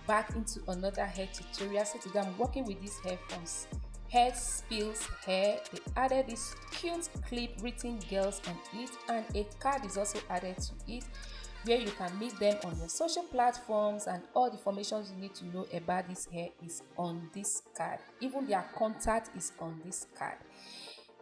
back into another hair tutorial. So today I'm working with this hair from HairSpells hair. They added this cute clip written girls on it, and a card is also added to it where you can meet them on your social platforms, and all the information you need to know about this hair is on this card. Even their contact is on this card.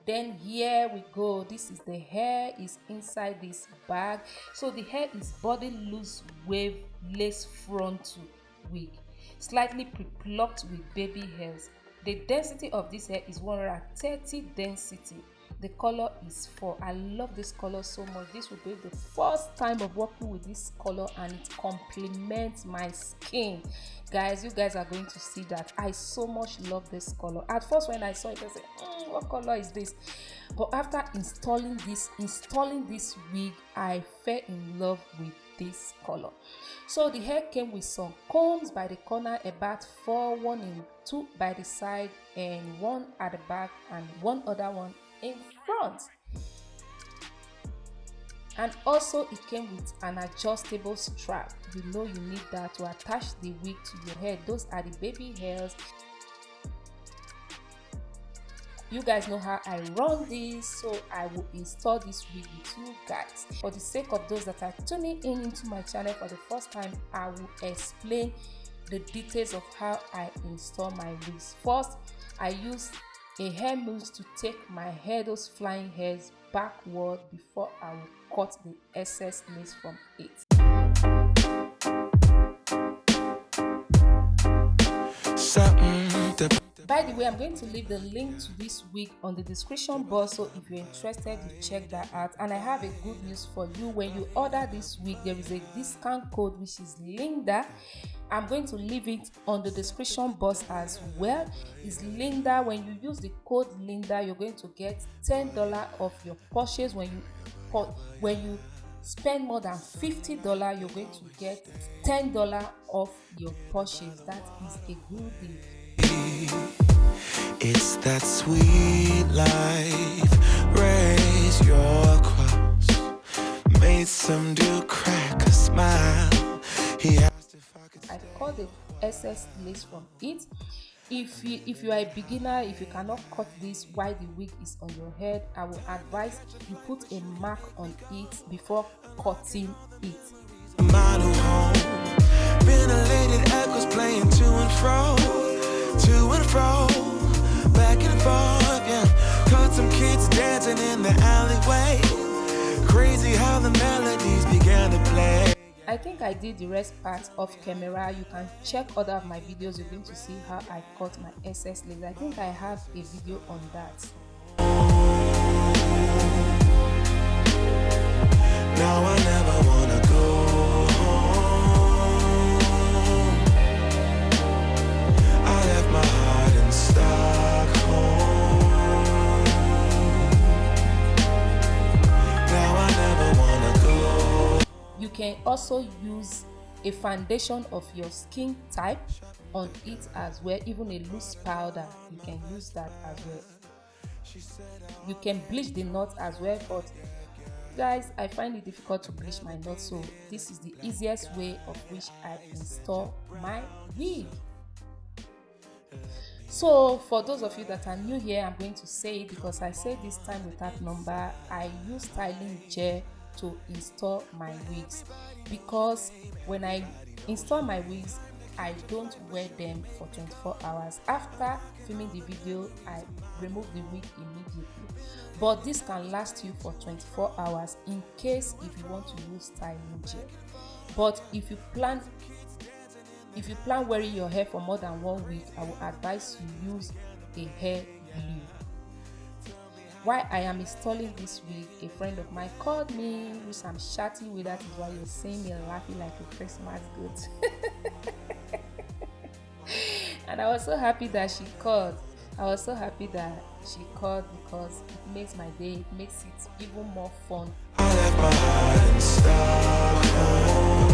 Then here we go. This is the hair is inside this bag. So the hair is body loose wave lace frontal wig, slightly pre-plucked with baby hairs. The density of this hair is 130 density. The color is 4. I love this color so much. This will be the first time of working with this color, and it complements my skin. Guys, you guys are going to see that I so much love this color. At first when I saw it, I said, what color is this? But after installing this wig, I fell in love with this color. So the hair came with some combs by the corner, about 4, 1 in 2 by the side, and 1 at the back, and 1 other one in front. And also it came with an adjustable strap. You know you need that to attach the wig to your hair. Those are the baby hairs. You guys know how I run this, so I will install this wig with you guys. For the sake of those that are tuning in into my channel for the first time, I will explain the details of how I install my wigs. First, I use a hair mousse to take my hair, those flying hairs, backward before I will cut the excess lace from it. By the way, I'm going to leave the link to this wig on the description box, so if you're interested, you check that out. And I have a good news for you. When you order this wig, there is a discount code which is Linda. I'm going to leave it on the description box as well. It's Linda. When you use the code Linda, you're going to get $10 off your purchase. When you spend more than $50, you're going to get $10 off your purchase. That is a good deal. It's that sweet life. Raise your cross. Made some dude crack a smile. He asked if I could. I cut the excess lace from it. If you are a beginner, if you cannot cut this while the wig is on your head, I will advise you put a mark on it before cutting it. Ventilated echoes playing to and fro, back and forth, yeah. Caught some kids dancing in the alleyway. Crazy how the melodies began to play. I think I did the rest part off camera. You can check other of my videos. You're going to see how I cut my excess lace. I think I have a video on that. Now I never wanna go home. I left my heart in Stockholm. Now I never wanna go. You can also use a foundation of your skin type on it as well, even a loose powder. You can use that as well. You can bleach the knot as well, but guys, I find it difficult to bleach my knot, so this is the easiest way of which I install my wig. So for those of you that are new here, I'm going to say it because I say this time without number. I use styling gel to install my wigs, because when I install my wigs, I don't wear them for 24 hours. After filming the video, I remove the wig immediately. But this can last you for 24 hours in case if you want to use styling gel. But if you plan wearing your hair for more than 1 week, I will advise you use a hair glue. While I am installing this wig, a friend of mine called me, which I'm chatting with. That is why you're seeing me laughing like a Christmas goat. And I was so happy that she called. because it makes my day, it makes it even more fun. I left my heart in Stockholm.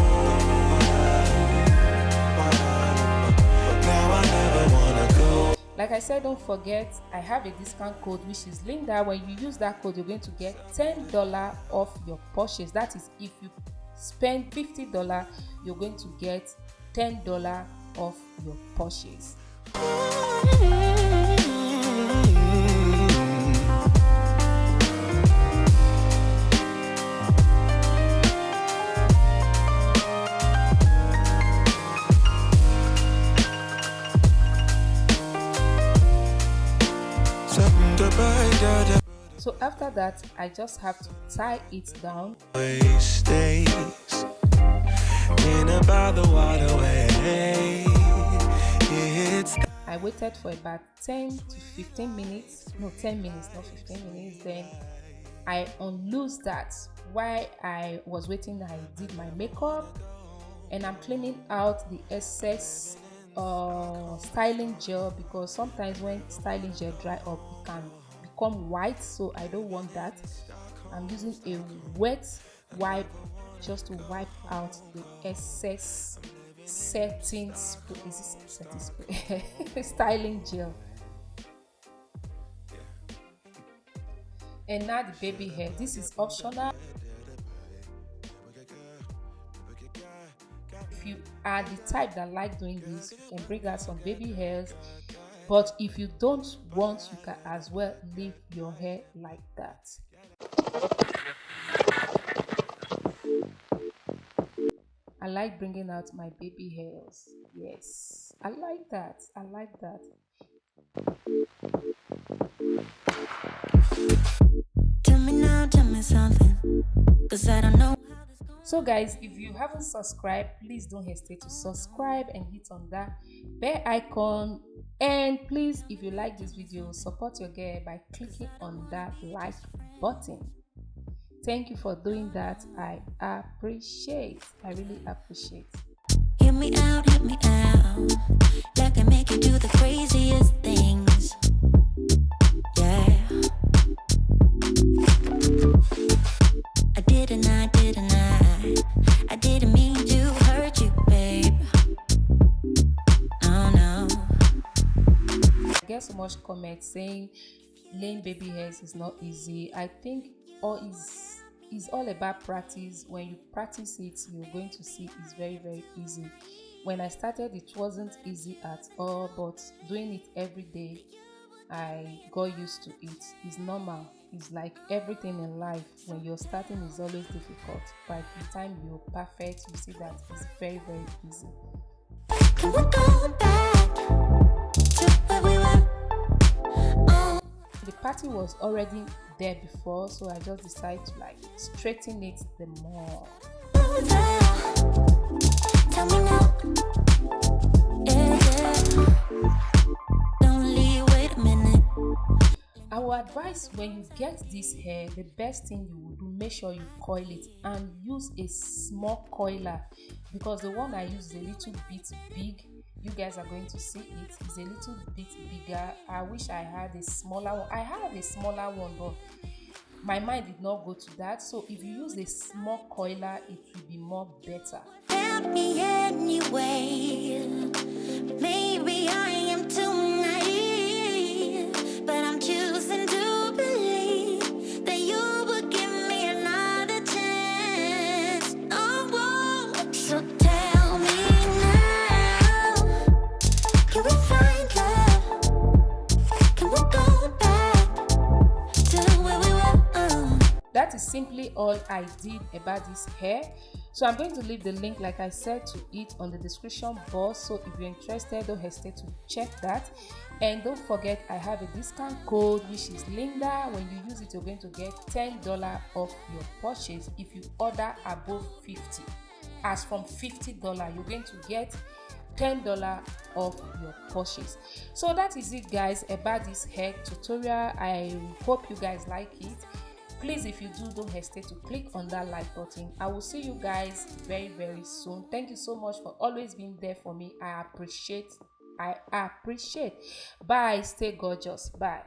Now I never wanna go. Like I said, don't forget, I have a discount code which is Linda. When you use that code, you're going to get $10 off your purchase. That is, if you spend $50, you're going to get $10 of your purchase. So after that, I just have to tie it down. I waited for about 10 to 15 minutes, no 10 minutes, not 15 minutes. Then I unloosed that. While I was waiting, I did my makeup and I'm cleaning out the excess styling gel, because sometimes when styling gel dry up it can become white, so I don't want that. I'm using a wet wipe just to wipe out the excess setting spray. Is this setting spray? Styling gel. And now the baby hair. This is optional. If you are the type that like doing this, you can bring out some baby hairs, but if you don't want, you can as well leave your hair like that. I like bringing out my baby hairs. Yes, I like that. I like that. Tell me now, tell me something, 'cause I don't know. So guys, if you haven't subscribed, please don't hesitate to subscribe and hit on that bell icon. And please, if you like this video, support your girl by clicking on that like button. Thank you for doing that. I really appreciate. Hear me out, like I make you do the craziest things. Yeah. I didn't mean to hurt you, babe. Oh no. I get so much comments saying laying baby hairs is not easy. I think is all about practice. When you practice it, you're going to see it's very, very easy. When I started, it wasn't easy at all, but doing it every day, I got used to it. It's normal. It's like everything in life. When you're starting, it's always difficult. By the time you're perfect, you see that it's very, very easy. Can we go back to where we were? Oh. The party was already there before, so I just decided to like straighten it the more. Tell me now. Yeah. Don't leave, wait a minute. I would advise when you get this hair, the best thing you will do, make sure you coil it and use a small coiler, because the one I use is a little bit big. You guys are going to see it. It's a little bit bigger. I wish I had a smaller one. I have a smaller one, but my mind did not go to that. So if you use a small coiler, it will be more better. Help me anyway. Maybe I am too naive, but I'm choosing to believe that you will give me another chance. Oh, so tell me now, can we find love? Can we go back to where we were? That is simply all I did about this hair. So I'm going to leave the link, like I said, to it on the description box. So if you're interested, don't hesitate to check that. And don't forget, I have a discount code, which is Linda. When you use it, you're going to get $10 off your purchase if you order above 50. As from $50, you're going to get $10 off your purchase. So that is it, guys, about this hair tutorial. I hope you guys like it. Please, if you do, don't hesitate to click on that like button. I will see you guys very, very soon. Thank you so much for always being there for me. I appreciate. Bye. Stay gorgeous. Bye.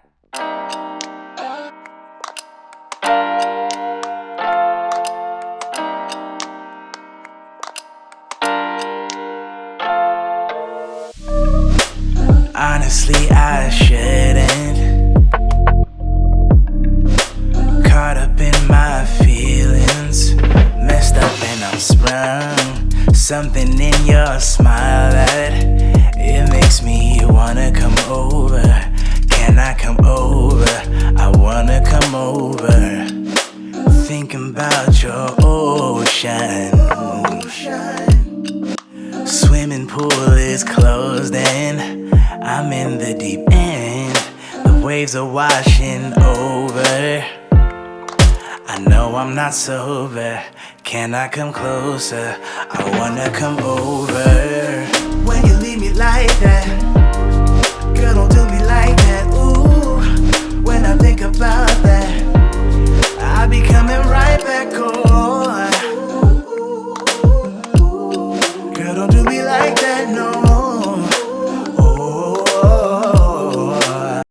Honestly, I shouldn't. Caught up in my feelings, messed up and I'm sprung. Something in your smile that is closed and I'm in the deep end. The waves are washing over. I know I'm not sober. Can I come closer? I wanna come over. When you leave me like that, girl, don't do me like that. Ooh, when I think about that, I be coming right back over.